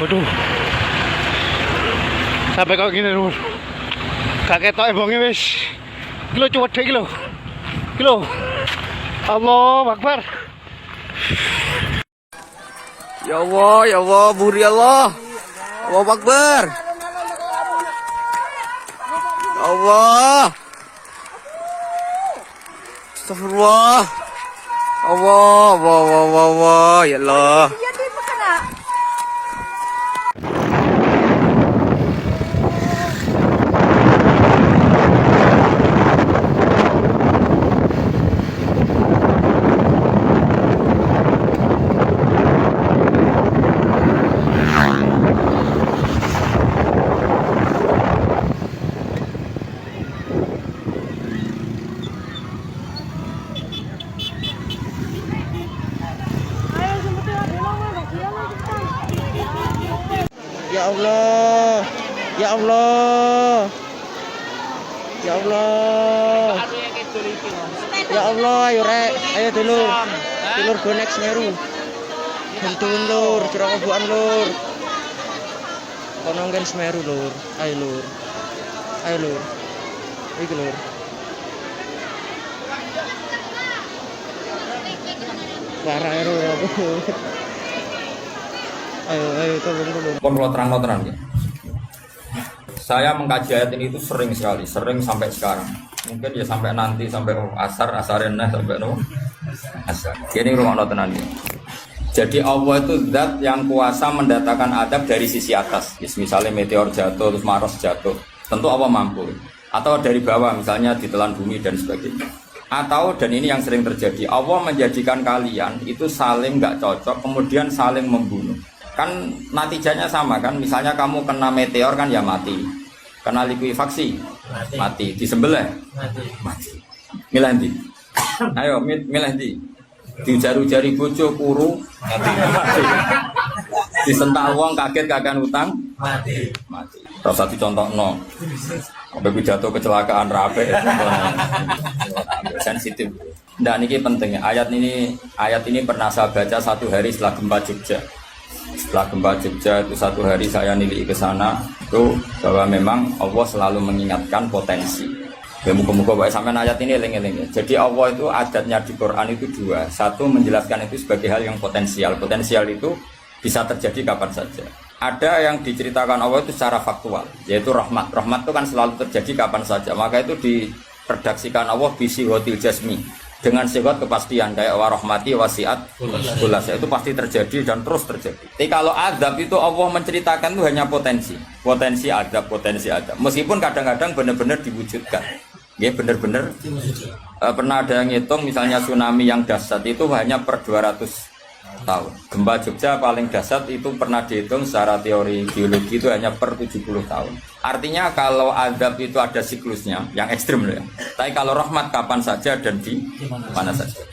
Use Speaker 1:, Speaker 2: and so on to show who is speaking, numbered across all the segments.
Speaker 1: Waduh. Sampai kok gini lur. Gak ketok ebonge wis. Iki lho cuwedhe iki lho. Iki lho. Allahu Akbar.
Speaker 2: Ya Allah, buri Allah. Allahu Akbar. Ya Allah. Astagfirullah. Allah, ya Allah. Ya Allah, ya Allah, ya Allah, ya Allah, ayo rek, ayo dulur, dulur bonek Semeru, bantuin lur, curang obuan lur, konongken Semeru lur, ayo lur, iki lur. Parah ya lur, ayo tolong dulu.
Speaker 3: Kalau terang ya. Saya mengkaji ayat ini itu sering sekali, sering sampai sekarang. Mungkin ya sampai nanti sampai asarin sampai asar. Ini rumah tenan ya. Jadi Allah itu zat yang kuasa mendatangkan adab dari sisi atas. Misalnya meteor jatuh, terus Mars jatuh, tentu Allah mampu. Atau dari bawah, misalnya ditelan bumi dan sebagainya. Atau, dan ini yang sering terjadi, Allah menjadikan kalian itu saling nggak cocok, kemudian saling membunuh. Kan natijanya sama kan, misalnya kamu kena meteor kan ya mati, kena likuifaksi mati, disembelih mati. Milih ndi? Ayo milih ndi? Diujar-ujari bojo kuru mati. Disentak wong kaget kakan utang mati. Rasa dicontohno. Sampai pidato kecelakaan rape sensitif. Nah ini penting. Ayat ini pernah saya baca satu hari setelah gempa Jogja. Setelah gempa Jogja itu satu hari saya nilai ke sana itu bahwa memang Allah selalu mengingatkan potensi. Ya muka-muka baik sampai ayat ini eling-eling. Jadi Allah itu adatnya di Quran itu dua. Satu menjelaskan itu sebagai hal yang potensial. Potensial itu bisa terjadi kapan saja. Ada yang diceritakan Allah itu secara faktual, yaitu rahmat. Rahmat itu kan selalu terjadi kapan saja. Maka itu diredaksikan Allah bisihotil jasmi. Dengan sifat kepastian kayak warahmati wasiat kulas itu pasti terjadi dan terus terjadi. Tapi kalau azab itu Allah menceritakan itu hanya potensi azab. Meskipun kadang-kadang benar-benar diwujudkan. Ya benar-benar pernah ada yang ngitung misalnya tsunami yang dahsyat itu hanya per 200 tahun. Gempa Jogja paling dahsyat itu pernah dihitung secara teori geologi itu hanya per 70 tahun. Artinya kalau azab itu ada siklusnya yang ekstrim loh ya. Tapi kalau rahmat kapan saja dan di mana saja.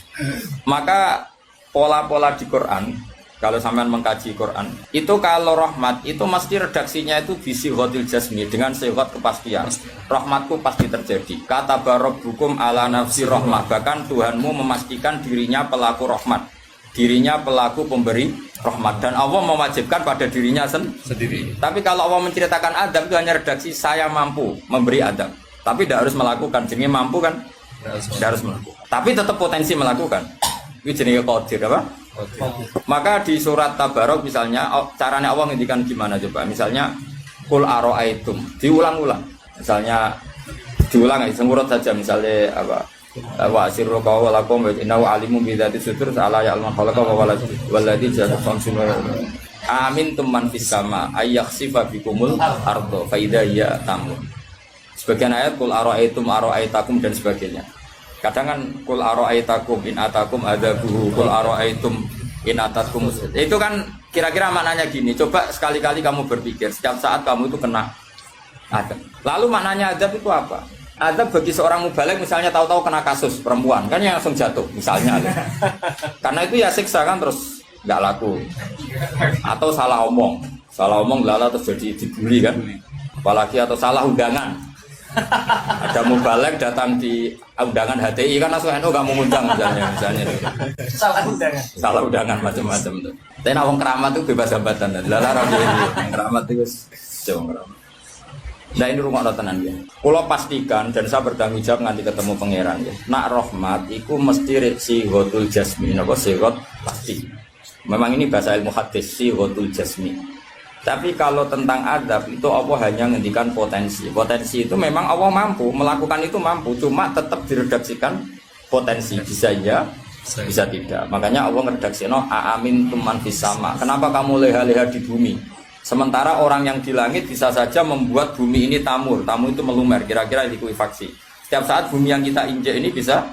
Speaker 3: Maka pola-pola di Quran, kalau sampean mengkaji Quran, itu kalau rahmat itu mesti redaksinya itu bisihotil jasmi dengan sifat kepastian. Rahmatku pasti terjadi. Kata barabbukum ala nafsi rahmah. Bahkan Tuhanmu memastikan dirinya pelaku rahmat. Dirinya pelaku pemberi rahmat dan Allah mewajibkan pada dirinya sendiri. Tapi kalau Allah menceritakan adab itu hanya redaksi saya mampu memberi adab. Tapi tidak harus melakukan. Jenis mampu kan? Tidak harus melakukan. Tapi tetap potensi melakukan. Itu jenis qadir apa? Maka di surat Tabarok misalnya caranya Allah ngendikan gimana coba? Misalnya qul aro'aitum diulang-ulang. Misalnya diulang semurut saja misalnya apa? Wa sirru qawlakum wa innahu alimun bi dzati sudur ala ya'lamu khalaqa wa walladzi ja'ala samsun amin man fis sama ayakhsifa bikumul ardo fa idza hiya tamun. Sebagian ayat qul ara'aitakum dan sebagainya. Kadang kan qul ara'aitakum in atakum adzabuhu qul ara'aitum in atakum. Itu kan kira-kira maknanya gini, coba sekali-kali kamu berpikir setiap saat kamu itu kena adab. Lalu maknanya adab itu apa? Adab bagi seorang mubaligh misalnya tahu-tahu kena kasus perempuan kan yang langsung jatuh misalnya karena itu ya siksa kan terus nggak laku atau salah omong lala terus jadi dibully kan apalagi atau salah undangan Ada mubalek datang di undangan HTI kan langsung NU nggak mau ngundang misalnya. Salah undangan macam-macam tuh. Tapi nawang keramat tuh bebas hambatan. Lalar keramat itu jauh keramat. Nah ini rumah tenan ya. Kalau pastikan dan saya bertanggung jawab nanti ketemu pangeran ya. Nak rahmat, iku mesti si hotul jasmi. Apa sigot pasti. Memang ini bahasa ilmu hadis si hotul jasmi. Tapi kalau tentang adab itu Allah hanya ngendikan potensi. Potensi itu memang Allah mampu melakukan itu mampu. Cuma tetap diredaksikan potensi. Bisa ya, bisa tidak. Makanya Allah ngeredaksino aamin tuman fisama. Kenapa kamu leha-leha di bumi? Sementara orang yang di langit bisa saja membuat bumi ini tamur. Tamur itu melumer, kira-kira likuifaksi. Setiap saat bumi yang kita injek ini bisa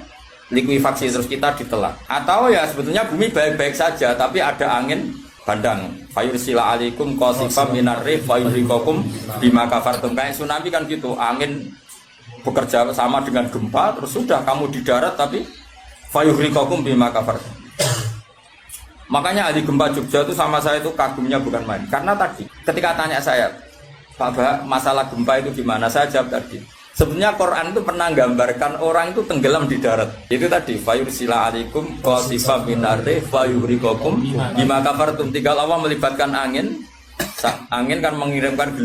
Speaker 3: likuifaksi terus kita ditelan. Atau ya sebetulnya bumi baik-baik saja, tapi ada angin bandang. Fayursila alaikum qasifam minar rih fayurikokum bima kafartum. Kayak tsunami kan gitu, angin bekerja sama dengan gempa, terus sudah kamu di darat tapi fayurikokum bima kafartum. Makanya ahli gempa Jogja itu sama saya itu kagumnya bukan main. Karena tadi ketika tanya saya, Pak Bah, masalah gempa itu gimana? Saya jawab tadi. Sebenarnya Quran itu pernah gambarkan orang itu tenggelam di darat. Itu tadi fayursila alaikum qasifam minarri fayurikokum bima kafartum. Tinggal Allah melibatkan angin. Angin kan mengirimkan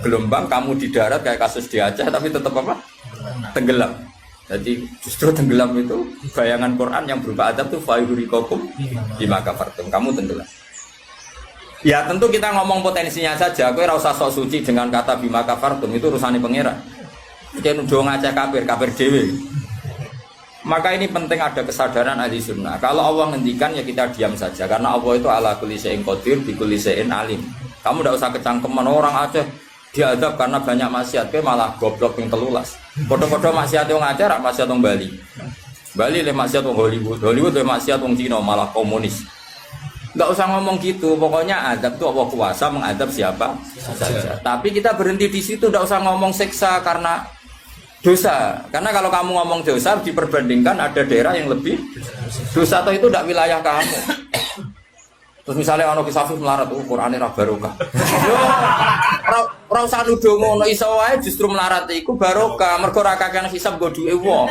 Speaker 3: gelombang, kamu di darat kayak kasus di Aceh tapi tetap apa? Tenggelam. Jadi justru tenggelam itu bayangan Quran yang berupa adab itu fayurikokum bima kafartum, kamu tenggelam. Ya tentu kita ngomong potensinya saja. Kowe ora usah sok suci dengan kata bima kafartum, itu urusane pangeran. Jangan udah ngajak kafir dewe. Maka ini penting ada kesadaran ahli sunnah. Kalau Allah ngendikan ya kita diam saja. Karena Allah itu ala kulli syai'in qadir bi kulli syai'in alim. Kamu tidak usah kecangkeman orang Aceh diadab karena banyak maksiat, ke malah goblok yang telulas. Foto-foto maksiat yang Aceh, rak maksiat yang Bali. Bali le maksiat yang Hollywood, Hollywood le maksiat yang Cina malah komunis. Enggak usah ngomong gitu. Pokoknya adab itu Allah kuasa mengadab siapa saja. Tapi kita berhenti di situ, enggak usah ngomong siksa karena dosa. Karena kalau kamu ngomong dosa diperbandingkan ada daerah yang lebih dosa atau itu tidak wilayah kamu. Terus misalnya ono kisah melarat, Qur'ane ra barokah. Yo ora usah nuduh ngono, iso wae justru melarat iku barokah, mergo ra kakean hisab nggo duwe wong.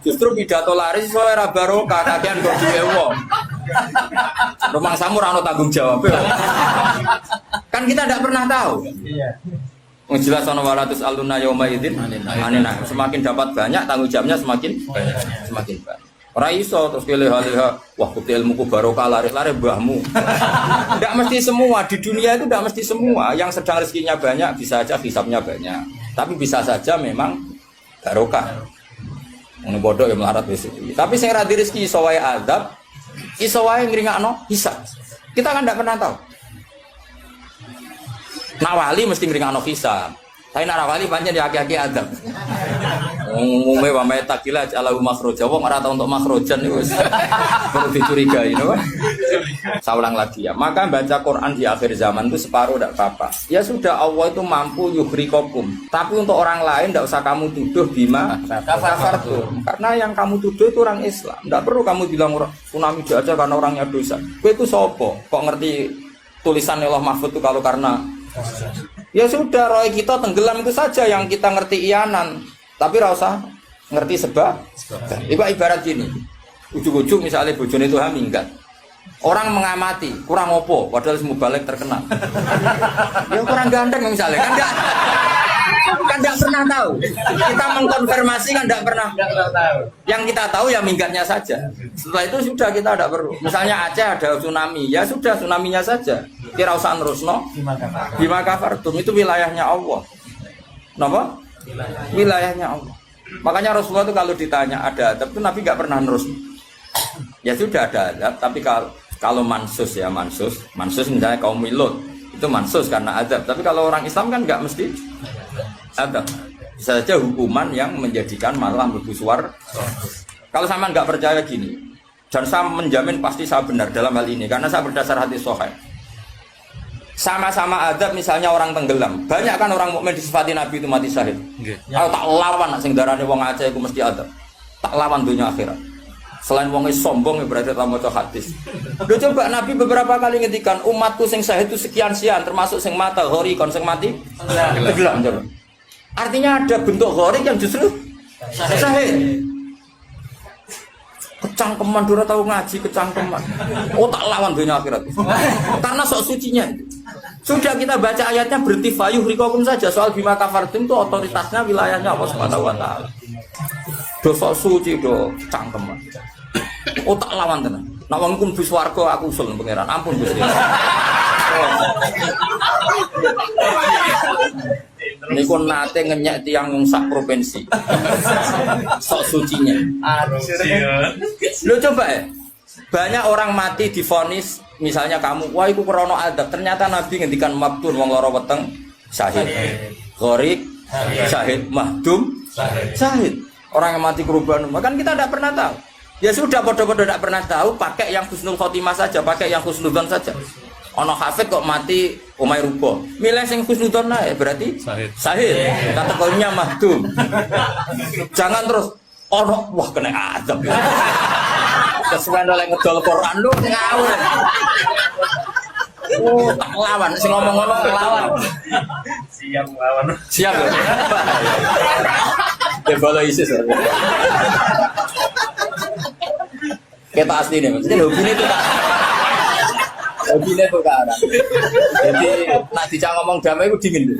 Speaker 3: Justru pidato laris iso ora barokah, kakean nggo duwe wong. Rumah samu ora ono tanggung jawab. Kan kita tidak pernah tahu. Iya. Jelas ono walatus aluna yauma idzin anina. Semakin dapat banyak tanggung jawabnya semakin banyak. Ora iso terus leha-leha, wah kuti ilmuku barokah laris-laris mbahmu. Tidak mesti semua di dunia itu tidak mesti semua. Yang sedang rezekinya banyak bisa saja hisabnya banyak. Tapi bisa saja memang barokah. Ngono bodoh ya melarat wis. Tapi sing ra di rezeki iso wae azab, iso wae ngringakno hisab. Kita kan tidak pernah tahu. Nak wali mesti ngringakno hisab. Tapi nak wali pancen ya aki-aki azab. Umume wa may takila alahu makhraja. Wong ora tau untuk makhrajan niku wis perlu dicurigai, no? Saya ulang lagi ya. Maka baca Quran di akhir zaman itu separuh tidak apa-apa. Ya sudah, Allah itu mampu yuhrikokum. Tapi untuk orang lain tidak usah kamu tuduh bima kafartum. Karena yang kamu tuduh itu orang Islam. Tidak perlu kamu bilang tsunami aja karena orangnya dosa. Kowe itu sopo? Kok ngerti tulisan Allah Mahfud itu kalau karena ya sudah, roy kita tenggelam itu saja yang kita ngerti iyanan. Tapi rasa ngerti sebab. Itu ibarat gini. Ujung-ujung misalnya bojone itu minggat. Orang mengamati, kurang opo, padahal semua balik terkenal. Ya kurang ganteng misalnya, kan enggak pernah tahu. Kita mengkonfirmasi kan enggak pernah tahu. Yang kita tahu ya minggatnya saja. Setelah itu sudah kita enggak perlu. Misalnya Aceh ada tsunami, ya sudah tsunaminya saja. Kira usah nerusno. Bima kafartum itu wilayahnya Allah. Napa? Wilayahnya Allah. Makanya Rasulullah itu kalau ditanya ada adab itu Nabi enggak pernah nerus. Ya sudah ada adab, tapi kalau mansus ya mansus misalnya kaum Lut itu mansus karena adab. Tapi kalau orang Islam kan enggak mesti adab. Bisa saja hukuman yang menjadikan malah mlebu swarga. Kalau sama enggak percaya gini, dan saya menjamin pasti saya benar dalam hal ini karena saya berdasar hadis sahih. Sama-sama adab misalnya orang tenggelam. Banyak kan orang mukmin disifati Nabi itu mati syahid. Kalau tak lawan sing darane wong Aceh iku mesti adab. Tak lawan dunia akhirat. Selain wong sombong berarti tak maca hadis. Lho coba Nabi beberapa kali ngendikan umatku sing syahid itu sekian-sekian termasuk sing mata hori kon sing mati tenggelam coba. Artinya ada bentuk gharik yang justru syahid. Kecangkeman dora tahu ngaji kecangkeman. Oh tak lawan dunia akhirat. Karena sok sucinya. Sudah kita baca ayatnya berarti fayuh rikokum saja. Soal bima kafartum itu otoritasnya wilayahnya Allah Subhanahu wa taala. Do sok suci do cangkeman. Oh tak lawan tenan. Nek wong kum bis warga aku usul pangeran. Ampun Gusti. Niku nate ngenyek tiang wong sak provinsi. Sok sucinya. Lu coba ya. Banyak orang mati divonis, misalnya kamu, wah iku krono adab. Ternyata Nabi ngendikan maktun wong lara weteng syahid. Gharik syahid, mahdum syahid. Orang yang mati kerubahan, kan kita tidak pernah tahu. Ya sudah, bodoh-bodoh tidak pernah tahu, pakai yang husnul khotimah saja, pakai yang husnudzon saja. Ono hafid kok mati umay rubo. Milih sing husnudzon ae berarti sahih. Kategorinya mahdum. Jangan terus ono wah kena adab. Kesuwen oleh ngedol Quran lu sing ngawur. Oh, tak lawan sing ngomong ngono lawan. Siap lawan. Siap. Debolo ISIS. Kita asli nih, maksudnya hobinya itu tak. Hobinya itu kan. Jadi nak dijak ngomong damai itu dingin.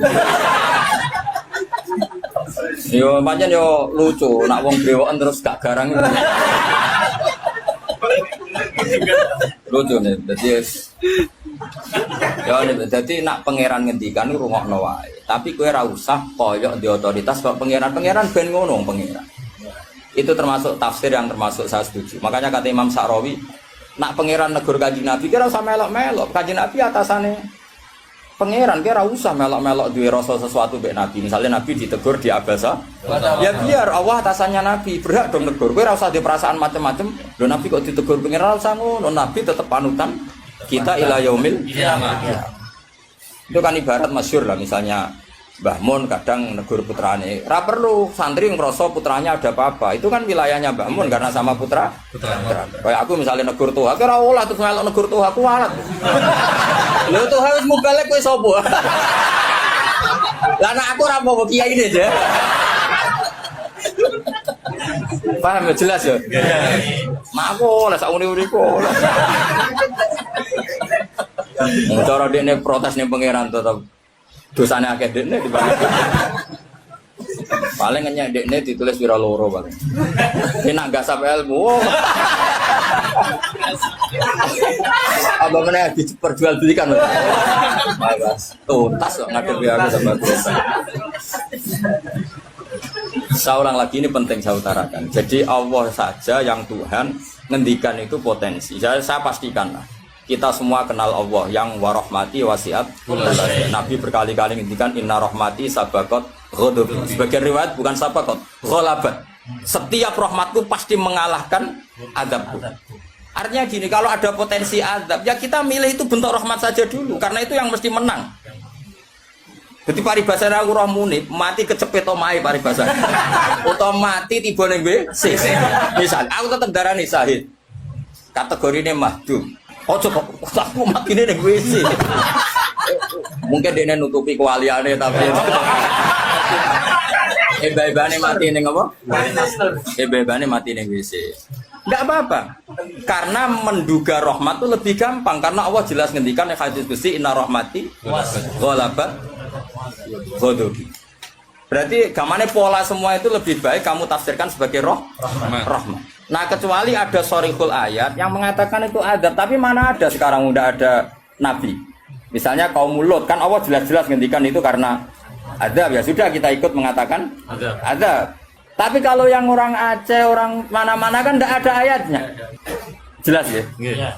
Speaker 3: Yo pancen yo lucu, nak wong brewoken terus gak garang. Lucu nih, jadi nak pangeran ngendikan rungokno wae. Tapi kowe ora usah koyok di otoritas kok pangeran ben ngono pangeran. Itu termasuk tafsir yang termasuk saya setuju. Makanya kata Imam Sa'rawi, nak pangeran negur Kanjeng Nabi kira usah melok-melok. Kanjeng Nabi atasane pangeran kira usah melok-melok duwe rasa sesuatu mbek Nabi. Misalnya Nabi ditegur di Abasa, ya biar Allah atasannya Nabi, berhak dong negur. Kowe ora usah di perasaan macam-macam. Lho Nabi kok ditegur pangeran usah ngono. Nabi tetap panutan kita ila yaumil kiamah. Itu kan ibarat masyhur lah, misalnya Mbah Mun kadang negur putrane. Ora perlu santri ngrasa putranya ada apa-apa. Itu kan wilayahnya Mbah Mun karena sama putra. Kayak aku misalnya negur tuh, aku ora olah terus melok negur tuh aku walat. Lho tuh harus mubalek kowe sapa? Lah nek aku ora mau kiai ini aja. Paham ya jelas ya? Mak aku lah sak uni-uniku. Cara dene protes ning pangeran tetep dosane akeh dekne dibanding. Paling ngenyek dekne ditulis wira loro paling. Enak gasap ilmu. Apa meneh diperjualbelikan. Mas, tuntas kok ngadepi aku sama dosa. Saya ulang lagi, ini penting saya utarakan. Jadi Allah saja yang Tuhan ngendikan itu potensi. Saya pastikan lah. Kita semua kenal Allah yang warahmati wasiat. Nabi berkali-kali ngendikan inna rahmati sabaqat ghadabi. Sebagian riwayat bukan sabaqat, ghalabat. Setiap rahmatku pasti mengalahkan azabku. Artinya gini, kalau ada potensi azab, ya kita milih itu bentuk rahmat saja dulu, karena itu yang mesti menang. Jadi paribasane aku roh munib, mati kecepet omahe paribasane. Utawa mati tiba ning WC. Misal aku tetep darani syahid. Kategorine mahdum. Ojo kok aku matine ning WC. Mungkin dene nutupi kewaliane tapi ebane mati ning apa? Ebane mati ning WC. Enggak apa-apa. Karena menduga rahmat itu lebih gampang karena Allah jelas ngendikan yang hadis qudsi inna rahmati ghalabat ghadabi. Berarti gamane pola semua itu lebih baik kamu tafsirkan sebagai rahmat. Nah kecuali ada sorihul ayat yang mengatakan itu adab, tapi mana ada sekarang udah ada nabi. Misalnya kaum Lut kan Allah jelas-jelas ngendikan itu karena adab, ya sudah kita ikut mengatakan adab. Tapi kalau yang orang Aceh, orang mana-mana kan tidak ada ayatnya. Jelas ya? Iya.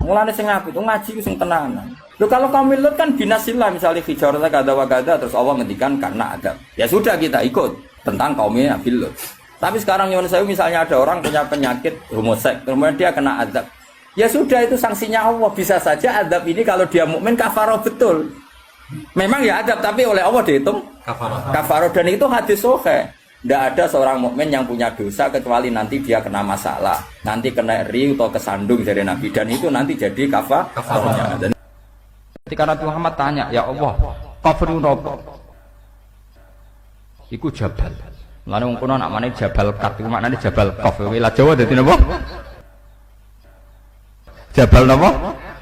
Speaker 3: Mulane sing apik itu ngaji sing tenanan. Loh kalau kaum Lut kan binasillah misalnya fijarata kada wa kada terus Allah ngendikan karena adab. Ya sudah kita ikut tentang kaumnya Nabi Lut. Tapi sekarang nyuwun sewu misalnya ada orang punya penyakit homoseks, kemudian dia kena azab. Ya sudah itu sanksinya Allah. Bisa saja azab ini kalau dia mukmin kafarah betul. Memang ya azab tapi oleh Allah dihitung kafarah dan itu hadis sahih. Tidak ada seorang mukmin yang punya dosa kecuali nanti dia kena masalah, nanti kena riu atau kesandung dari Nabi dan itu nanti jadi kafarahnya. Dan ketika Nabi Muhammad tanya, ya Allah, kafirun apa? iku jabal. Mulane wong kuno nak mane Jabal Kat iku maknane Jabal Qaf. Wilayah Jawa dadi napa? Jabal napa?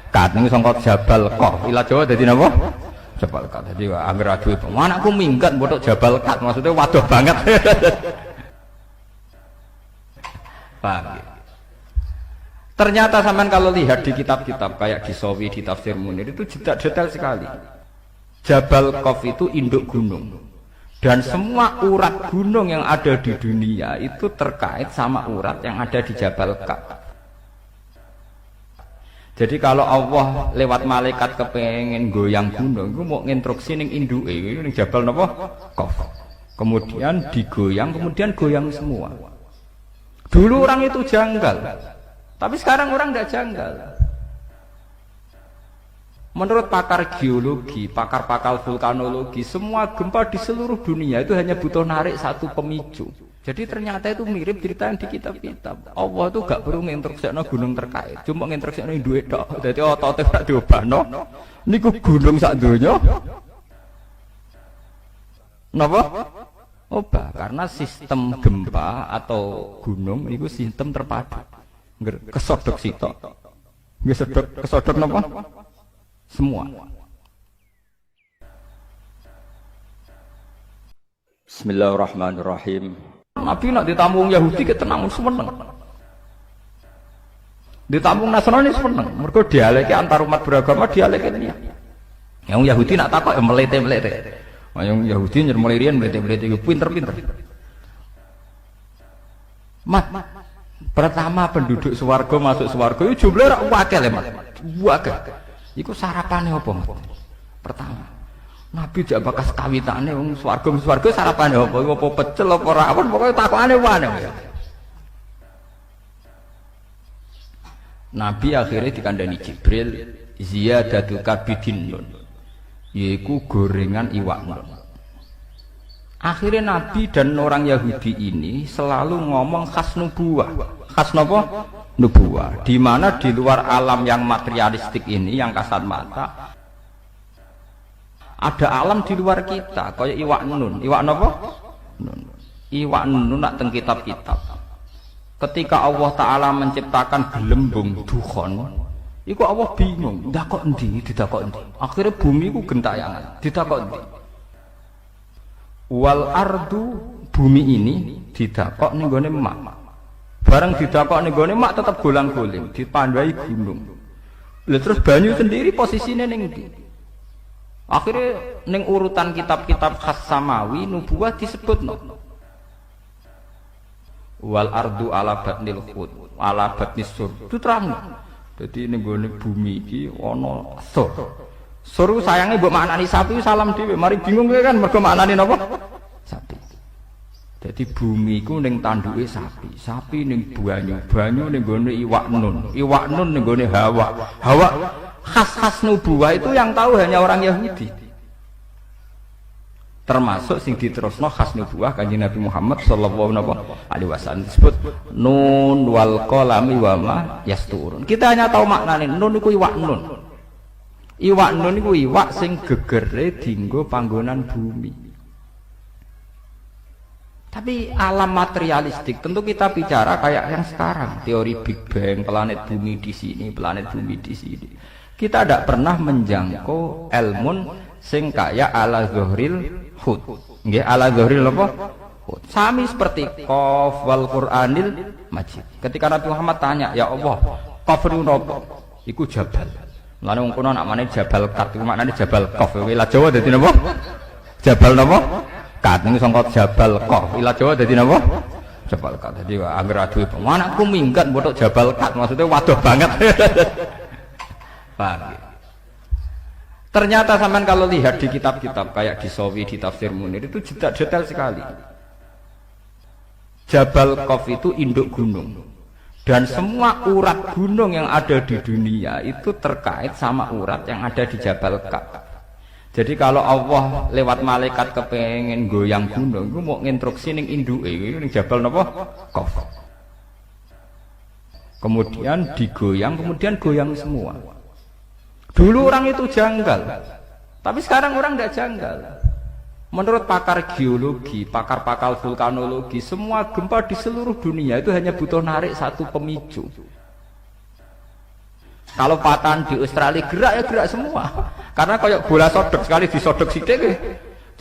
Speaker 3: Kat niku sangka Jabal Qaf. Wilayah Jawa dadi napa? Jabal Kat. Dadi angger aduh anakku minggat botok Jabal Kat maksudnya waduh banget. Paham ya? Ternyata sampean kalau lihat di kitab-kitab kayak di Sawi, di Tafsir Munir itu detail sekali. Jabal Qaf itu induk gunung. Dan semua urat gunung yang ada di dunia itu terkait sama urat yang ada di Jabal Qaf. Jadi kalau Allah lewat malaikat kepengen goyang gunung, itu mau nginstruksi ning induke ning Jabal napa? Qaf. Kemudian digoyang, kemudian goyang semua. Dulu orang itu janggal, tapi sekarang orang tidak janggal. Menurut pakar geologi, pakar-pakar vulkanologi, semua gempa di seluruh dunia itu hanya butuh narik satu pemicu. Jadi ternyata itu mirip cerita yang di kitab-kitab. Allah itu gak perlu nginstruksikno gunung terkait, cuma nginstruksikno duit tok. Jadi otote ora diobahno. Niku gunung sak donya. Napa? Obah, karena sistem gempa atau gunung itu sistem terpadu. Kesodok sitok. Nggih kesodok napa? Semua. Bismillahirrahmanirrahim. Nabi nak ditampung Yahudi ketenang seneng. Ditampung Nasrani seneng. Mergo dialeke antar umat beragama dialeke ini. Yang Yahudi nak takok melete-melete. Yang Yahudi nyermelirian melete-melete itu pinter-pinter. Mat, pertama penduduk swarga masuk swarga itu jumlahnya wakil ya Mat. Wakil. Iku sarapane apa Mat? Pertama. Nabi jak bakas kawitane wong swarga sarapane apa? Apa pecel apa rawon pokoke takokane wae. Nabi akhirnya dikandani Jibril ziyadatul kabidin nun. Yaiku gorengan iwak nun. Akhirnya Nabi dan orang Yahudi ini selalu ngomong khas nubuwah. Khas napa? Nubuwah. Di mana di luar alam yang materialistik ini, yang kasat mata, ada alam di luar kita, kayak iwak nun. Iwak napa? Nun. Iwak nun nak teng kitab-kitab. Ketika Allah Ta'ala menciptakan gelembung dukhon, iku Allah bingung, ndakok endi, didakok endi. Akhirnya bumi iku gentayangan, didakok endi. Wal ardu, bumi ini didakok ning gone mak. Bareng didakok ning gone mak tetep golang-goling, dipandai gunung. Lah terus banyu sendiri posisine ning ndi? Akhirnya ning urutan kitab-kitab khas samawi nubuwah disebutno. Wal ardu ala batnil khut, ala batnis sur. Itu terang. Jadi ini bumi ini ono sur. Sur sayangnya mbok maknani sapi salam dhewe, mari bingung kan mergo maknani napa? Sapi. Jadi bumi iku ning tanduke sapi, sapi ning banyu, banyu ning gone iwak nun, iwak nun ning gone hawa. Hawa khas-khas nubuwah itu yang tahu hanya orang Yahudi. Termasuk sing diterusno khas nubuwah Kanjeng Nabi Muhammad sallallahu alaihi wasallam disebut nun wal qalami wa ma yasturun. Kita hanya tahu maknane nun iku iwak nun. Iwak nun iku iwak sing gegere dienggo panggonan bumi. Tapi alam materialistik tentu kita bicara kayak yang sekarang, teori Big Bang, planet bumi di sini, planet bumi di sini. Kita tidak pernah menjangkau ilmun sing kaya ala zuhril hud. Nggih, ala zuhril apa? Hud. Sami seperti Qaf wal Qur'anil Majid. Ketika Nabi Muhammad tanya, "Ya Allah, Qaf niku napa?" Iku jabal. Lan wong kono nak mane Jabal Kat, iku maknane Jabal Qaf. Wilayah Jawa dadi napa? Jabal napa? Kat niku sangka Jabal Qaf. Wilayah Jawa dadi napa? Jabal Kat. Dadi angger aduh, anakku minggat botok Jabal Kat, maksudnya waduh banget. Paham ya? Ternyata sampean kalau lihat di kitab-kitab kayak di Sawi, di Tafsir Munir itu detail sekali. Jabal Qaf itu induk gunung. Dan semua urat gunung yang ada di dunia itu terkait sama urat yang ada di Jabal Qaf. Jadi kalau Allah lewat malaikat kepengen goyang gunung, itu mau nginstruksi ning induke ning Jabal napa? Qaf. Kemudian digoyang, kemudian goyang semua. Dulu orang itu janggal, tapi sekarang orang tidak janggal.
Speaker 4: Menurut pakar geologi, pakar-pakar vulkanologi, semua gempa di seluruh dunia itu hanya butuh narik satu pemicu. Kalau patahan di Australia gerak ya gerak semua. Karena kayak bola sodok, sekali disodok sidik.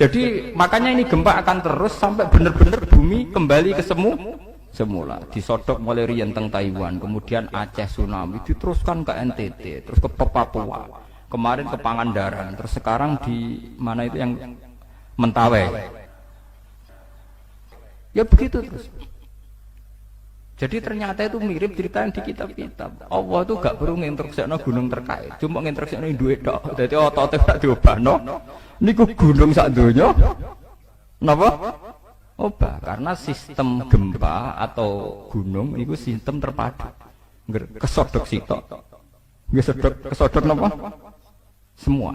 Speaker 4: Jadi makanya ini gempa akan terus sampai benar-benar bumi kembali ke semula. Disodok mulai riyen teng Taiwan, kemudian Aceh tsunami, diteruskan ke NTT, terus ke Papua, kemarin ke Pangandaran, terus sekarang di mana itu yang Mentawai. Ya begitu terus. Jadi ternyata itu mirip cerita yang di kitab-kitab. Allah itu gak perlu ngintersekno gunung terkait, cuma ngintersekno duit tok. Dadi otote gak diobahno. Niku gunung sak donya. Napa? Obah, karena sistem gempa atau gunung itu sistem terpadu. Kesodok sitok. Kesodok napa? Semua.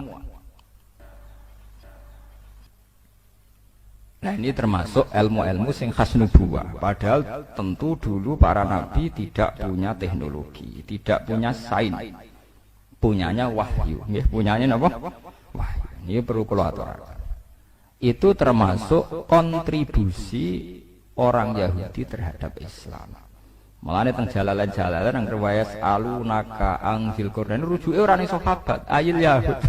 Speaker 4: Nah ini termasuk ilmu-ilmu sing khas nubuwah. Padahal tentu dulu para nabi tidak punya teknologi, tidak punya sains, punyanya wahyu. Punyanya apa? Wahyu. Ini perlu kula aturaken. Itu termasuk kontribusi orang Yahudi terhadap Islam. Mulane teng jalalan-jalalan nang riwayat alunaka angzil Quran rujuke ora ning sahabat, ayil Yahud.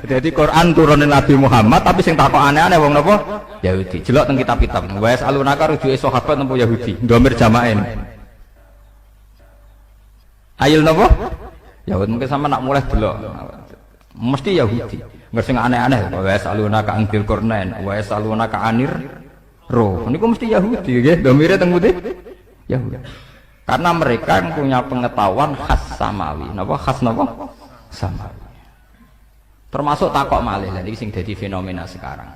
Speaker 4: Jadi Quran turunin Nabi Muhammad tapi sing takok aneh-aneh wong napa? Yahudi. Jelok teng kitab-kitab. Riwayat alunaka rujuke sahabat napa Yahudi? Ndomir jamaen. Ayil napa? Yahud mungkin sama nak mulai delok. Mesti Yahudi. Nggak sing aneh-aneh. Riwayat alunaka angzil Quran, riwayat alunaka anir roh. Niku mesti Yahudi nggih. Ndomire teng putih. Yahudi. Karena mereka yang punya pengetahuan khas samawi. Napa khas napa? Samawi. Termasuk takok malih lan iki sing dadi fenomena sekarang.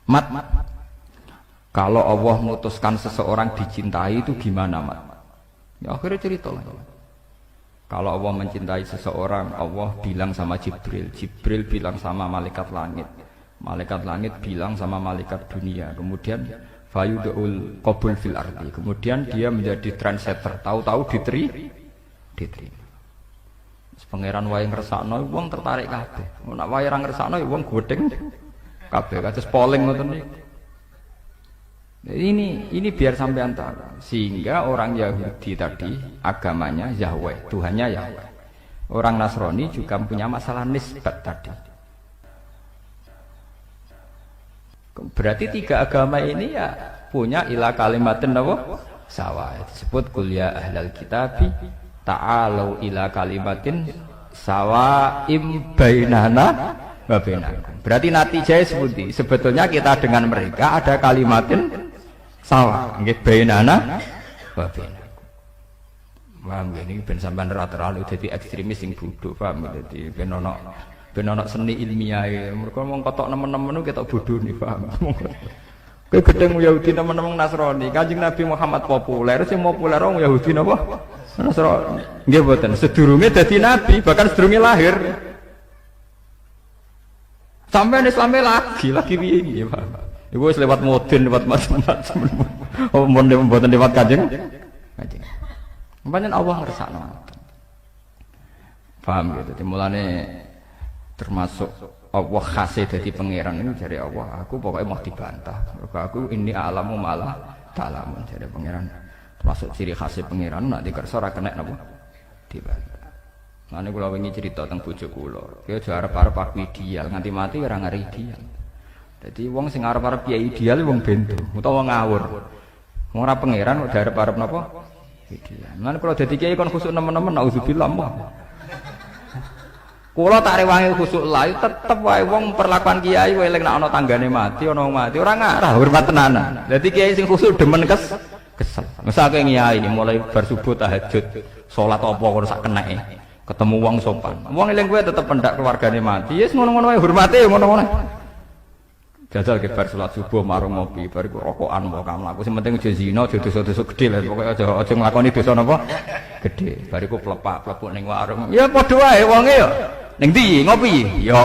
Speaker 4: Mat. Kalau Allah memutuskan seseorang dicintai itu gimana, Mat? Ya akhirnya cerita. Kalau Allah mencintai seseorang, Allah bilang sama Jibril, Jibril bilang sama malaikat langit. Malaikat langit bilang sama malaikat dunia. Kemudian fayudul qabul fil ardi. Kemudian dia menjadi translator, tahu-tahu diterima. Pangeran wae ngersakno wong tertarik kabeh. Nek wae ora ngersakno ya wong godheng kabeh kados polling ngoten niku. Ini biar sampean tahu. Sehingga orang Yahudi tadi agamanya Yahweh, Tuhannya Yahweh. Orang Nasrani juga punya masalah nisbat tadi. Berarti tiga agama ini ya punya ila kalimatin apa? Sawa. Disebut kul ya ahlal kitabi ta'alu ila kalimatin sawaim bainana wa bainakum. Berarti natijahnya seperti sebetulnya kita dengan mereka ada kalimatin sawa nggih bainana wa bainakum. Paham ini ben sampean ora terlalu dadi ekstremis sing bodho, paham dadi ben ono seni ilmiah. Mereka ngomong kotok nemen-nemen kita bodoh nih, paham? Kowe gedeng Yahudi nemen-nemen Nasrani. Kanjeng Nabi Muhammad populer, sing populer wong Yahudi napa? Nasrani. Nggih mboten, sedurunge dadi nabi, bahkan sedurunge lahir. Sampai Islamnya lagi piye nggih, Pak? Iku wis lewat modern, lewat macam-macam. Oh, mboten lewat Kanjeng. Pancen Allah ngersakno. Paham gitu. Mulane termasuk Allah khasih dari pangeran ini dari Allah. Aku pokoknya mau dibantah. Aku ini alamu malah ta'lamun dari pangeran. Termasuk ciri khasih pangeran nak dikersa ora kena napa dibantah. Mane kula wingi cerita teng bojo kula. Ki aja arep-arep aku ideal nganti mati ora ngare ideal. Dadi wong sing arep-arep piye ideal wong bendo utawa ngawur. Wong ora pangeran kok arep-arep napa ideal. Mane kula dadi kiai kon khusuk nemen-nemen auzubillah. Kula tak rewangi khusuk layu tetep wae wong perlakuan kiai wae eling nek ana tanggane mati ana wong mati ora ngarah hormat tenanan. Dadi kiai sing khusuk demen kesel. Mesake kiai mulai bar subuh tahajud, salat apa kono sak keneke. Ketemu wong sopan. Wong eling kowe tetep pendak keluargane mati. Yes ngono-ngono wae hormate ngono-ngono. Jajal ke bar salat subuh marung ngopi bar iku rokokan wae kamlaku. Sing penting aja zina, aja dosa-dosa gedhe lah. Pokoke aja nglakoni dosa napa gedhe. Bar iku plepak-plepuk ning warung. Ya padha wae wonge ya. Ning ndi ngopi? Yo.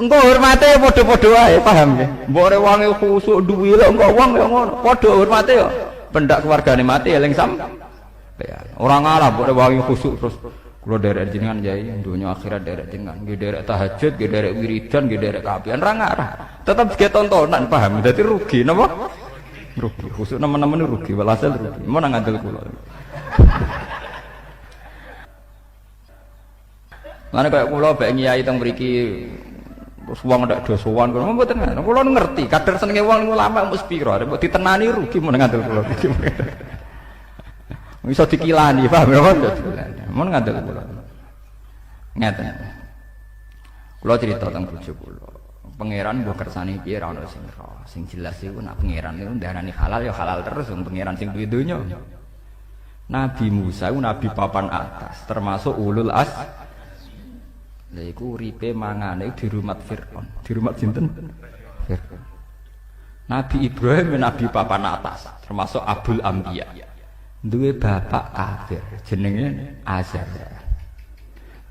Speaker 4: Engko hormate padha-padha wae, paham nggih? Mbok re wonge khusuk duwi lho engko wong ya ngono. Padha hormate yo. Pendak keluargane mati eling sam. Ora ngalah mbok re wonge khusuk terus Kulo derek jenengan yai, dunia akhirat derek jenengan, nggih derek tahajud, nggih derek wiridan, nggih derek kaapian ra ngarah. Tetep ge tontonan, paham? Dadi rugi napa? Rugi. Khusuk nemen-nemen rugi, walhasil rugi. Mun ngandel kulo. Lan kaya kula bek nyai teng mriki terus wong ndak do sowan kula mboten ngono. Kula ngerti kadar senenge wong ulama mesti pira, mbok ditenani rugi mun ngandel kula. Bisa dikilani, paham ya? Mun ngandel kula. Ngeten. Kula cerita tentang bojo kula. Pangeran mbok kersane piye ra ono sing roh. Sing jelas iku nek pangeran niku ndarani halal ya halal terus wong pangeran sing duwe donya. Nabi Musa iku nabi papan atas, termasuk ulul as. Lha iku uripe mangane di rumah Firaun. Di rumah sinten? Firaun. Nabi Ibrahim nabi papan atas, termasuk Abul Anbiya. Duwe bapak kafir jenenge Azar.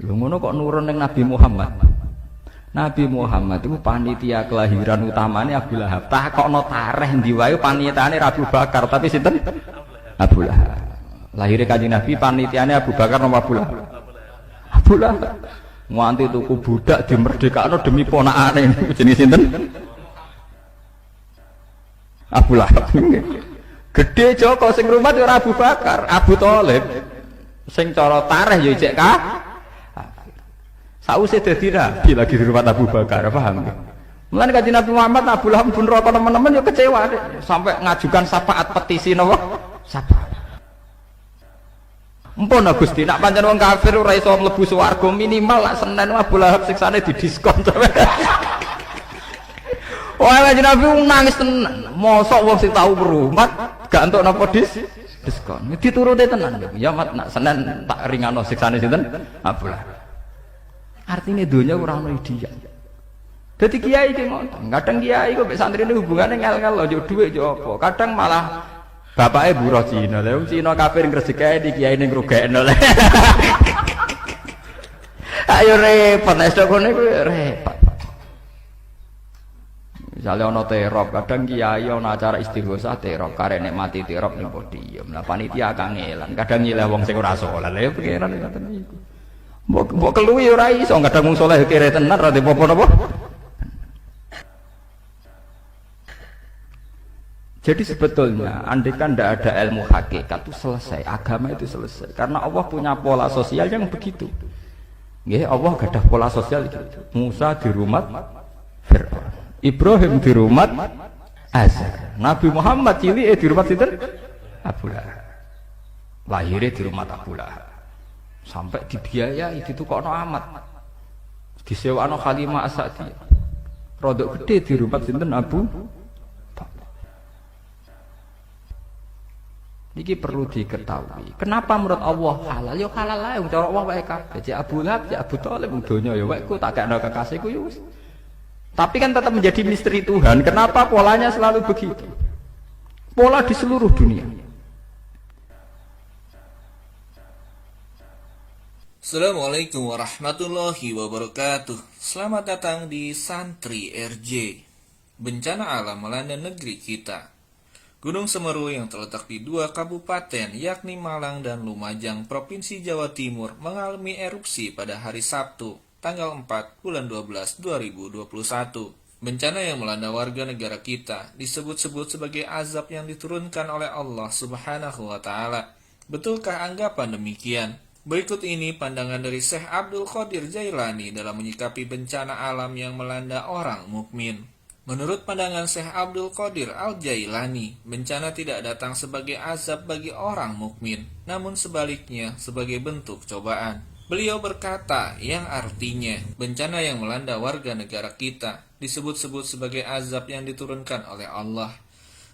Speaker 4: Lho ngono kok nurun ning Nabi Muhammad. Nabi Muhammad itu panitia kelahiran utamane Abu Lahab. Takokno tareh ndi wae panitiane Abu Bakar, tapi sinten? Abu Lahab. Lahire Kanjeng Nabi panitiane Abu Bakar napa Abu Lahab? Abu Lahab. Nganti tuku budak dimerdekakno demi ponakane jenenge sinten? Abu Lahab. Gede Joko sing rumah ora Abu Bakar, Abu Thalib. Sing cara tareh ya cek ka. Sause dadi nabi lagi di rumah Abu Bakar, paham? Mulane Kanjeng Nabi Muhammad Abu Lahab pun rokok teman-teman ya kecewa deh. Sampai ngajukan syafaat petisi napa? Syafaat. Empun Gusti, nak pancen wong kafir ora iso mlebu swarga minimal lak Senin Abu Lahab siksane didiskon. Wah, Kanjeng Nabi nangis tenan. Mosok wong sing tau berumat gak entuk napa diskon. Dituruti tenan. Ya mat nak Senin tak ringano siksane sinten? Abu Lahab. Artinya dunia ora ono ideal. Dadi kiai ki ngoten. Kadang kiai kok mek santrine hubungane ngel-ngel lho yo dhuwit yo apa. Kadang malah bapake buruh Cina. Lah wong Cina kafir ngresiki di kiai ning ngrugekno. Ayo repot nek ngono iku repot. Misalnya ono terop, kadang kiai ono acara istighosah terop, karene mati terop ning podium. Lah panitia kangelan, kadang nyileh wong sing ora saleh. Lah pikiran ngoten niku. Mbok keluwi ora iso, kadang wong saleh kere tenan ra apa napa. Jadi sebetulnya andekan tidak ada ilmu hakikat itu selesai, agama itu selesai. Karena Allah punya pola sosial yang begitu. Nggih, Allah gadah pola sosial gitu. Musa di rumah Firaun, Ibrahim di rumah Azar, Nabi Muhammad cilik di rumah sinten? Abu Lahab. Lahirnya di rumah Abu Lahab. Sampai dibiayai ditukokno amat. Disewakno Halimah As-Sa'diyah. Rodok gede di rumah sinten Abu. Iki perlu diketahui. Kenapa menurut Allah halal? Ya halal ae cara Allah wae kabeh. Cek Abu Lahab, cek Abu Thalib donya ya wae ku tak kekno kekasihku ya wis. Tapi kan tetap menjadi misteri Tuhan. Kenapa polanya selalu begitu? Pola di seluruh dunia.
Speaker 5: Assalamualaikum warahmatullahi wabarakatuh. Selamat datang di Santri RJ. Bencana alam melanda negeri kita. Gunung Semeru yang terletak di 2 kabupaten yakni Malang dan Lumajang, Provinsi Jawa Timur mengalami erupsi pada hari Sabtu, tanggal 4 bulan 12 2021. Bencana yang melanda warga negara kita disebut-sebut sebagai azab yang diturunkan oleh Allah Subhanahu wa taala. Betulkah anggapan demikian? Berikut ini pandangan dari Syekh Abdul Qadir Jailani dalam menyikapi bencana alam yang melanda orang mukmin. Menurut pandangan Syekh Abdul Qadir Al-Jailani, bencana tidak datang sebagai azab bagi orang mukmin, namun sebaliknya sebagai bentuk cobaan. Beliau berkata yang artinya, bencana yang melanda warga negara kita disebut-sebut sebagai azab yang diturunkan oleh Allah.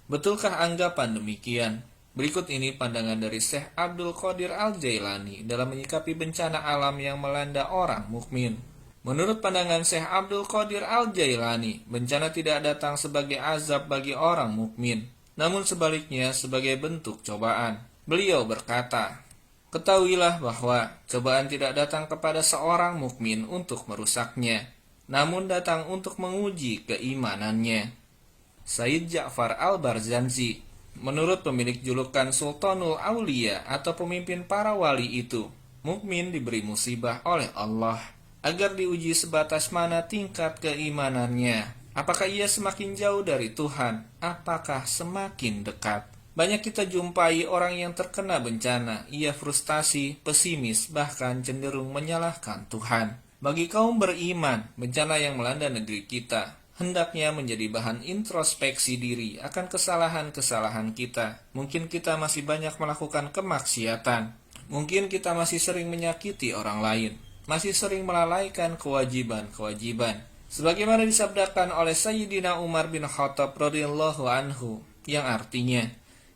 Speaker 5: Betulkah anggapan demikian? Berikut ini pandangan dari Syekh Abdul Qadir Al-Jailani dalam menyikapi bencana alam yang melanda orang mukmin. Menurut pandangan Syekh Abdul Qadir Al-Jailani, bencana tidak datang sebagai azab bagi orang mukmin, namun sebaliknya sebagai bentuk cobaan. Beliau berkata, ketahuilah bahwa cobaan tidak datang kepada seorang mukmin untuk merusaknya, namun datang untuk menguji keimanannya. Sayyid Ja'far Al-Barzanji, menurut pemilik julukan Sultanul Aulia atau pemimpin para wali itu, Mukmin diberi musibah oleh Allah agar diuji sebatas mana tingkat keimanannya. Apakah ia semakin jauh dari Tuhan? Apakah semakin dekat? Banyak kita jumpai orang yang terkena bencana. Ia frustasi, pesimis, bahkan cenderung menyalahkan Tuhan. Bagi kaum beriman, bencana yang melanda negeri kita hendaknya menjadi bahan introspeksi diri akan kesalahan-kesalahan kita. Mungkin kita masih banyak melakukan kemaksiatan. Mungkin kita masih sering menyakiti orang lain. Masih sering melalaikan kewajiban-kewajiban. Sebagaimana disabdakan oleh Sayyidina Umar bin Khattab radhiyallahu anhu, yang artinya,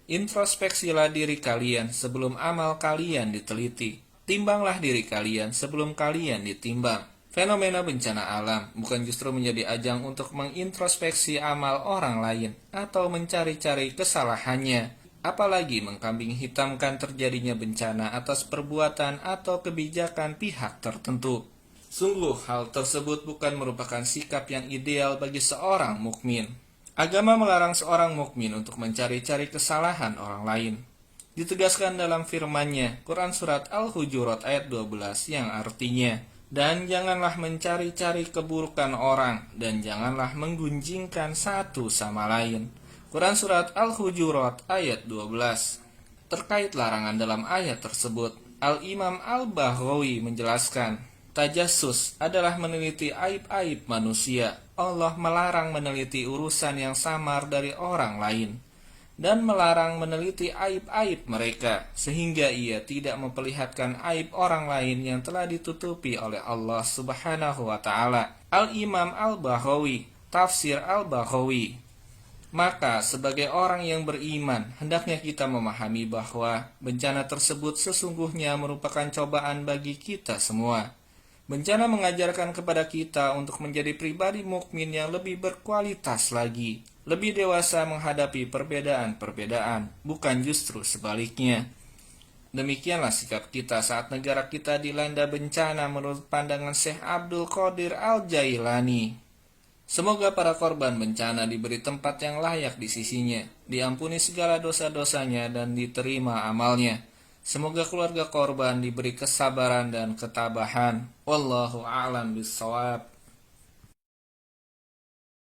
Speaker 5: introspeksilah diri kalian sebelum amal kalian diteliti. Timbanglah diri kalian sebelum kalian ditimbang. Fenomena bencana alam bukan justru menjadi ajang untuk mengintrospeksi amal orang lain atau mencari-cari kesalahannya, apalagi mengkambing hitamkan terjadinya bencana atas perbuatan atau kebijakan pihak tertentu. Sungguh hal tersebut bukan merupakan sikap yang ideal bagi seorang mukmin. Agama melarang seorang mukmin untuk mencari-cari kesalahan orang lain. Ditegaskan dalam firman-Nya, Quran Surat Al-Hujurat ayat 12 yang artinya, dan janganlah mencari-cari keburukan orang, dan janganlah menggunjingkan satu sama lain. Quran Surat Al-Hujurat ayat 12. Terkait larangan dalam ayat tersebut, Al-Imam Al-Baghawi menjelaskan, tajassus adalah meneliti aib-aib manusia. Allah melarang meneliti urusan yang samar dari orang lain dan melarang meneliti aib-aib mereka, sehingga ia tidak memperlihatkan aib orang lain yang telah ditutupi oleh Allah Subhanahu wa Ta'ala. Al-Imam Al-Baghawi, Tafsir Al-Baghawi. Maka sebagai orang yang beriman, hendaknya kita memahami bahwa bencana tersebut sesungguhnya merupakan cobaan bagi kita semua. Bencana mengajarkan kepada kita untuk menjadi pribadi mukmin yang lebih berkualitas lagi, lebih dewasa menghadapi perbedaan-perbedaan, bukan justru sebaliknya. Demikianlah sikap kita saat negara kita dilanda bencana menurut pandangan Syekh Abdul Qadir Al-Jailani. Semoga para korban bencana diberi tempat yang layak di sisinya, diampuni segala dosa-dosanya dan diterima amalnya. Semoga keluarga korban diberi kesabaran dan ketabahan. Wallahu a'lam bishawab.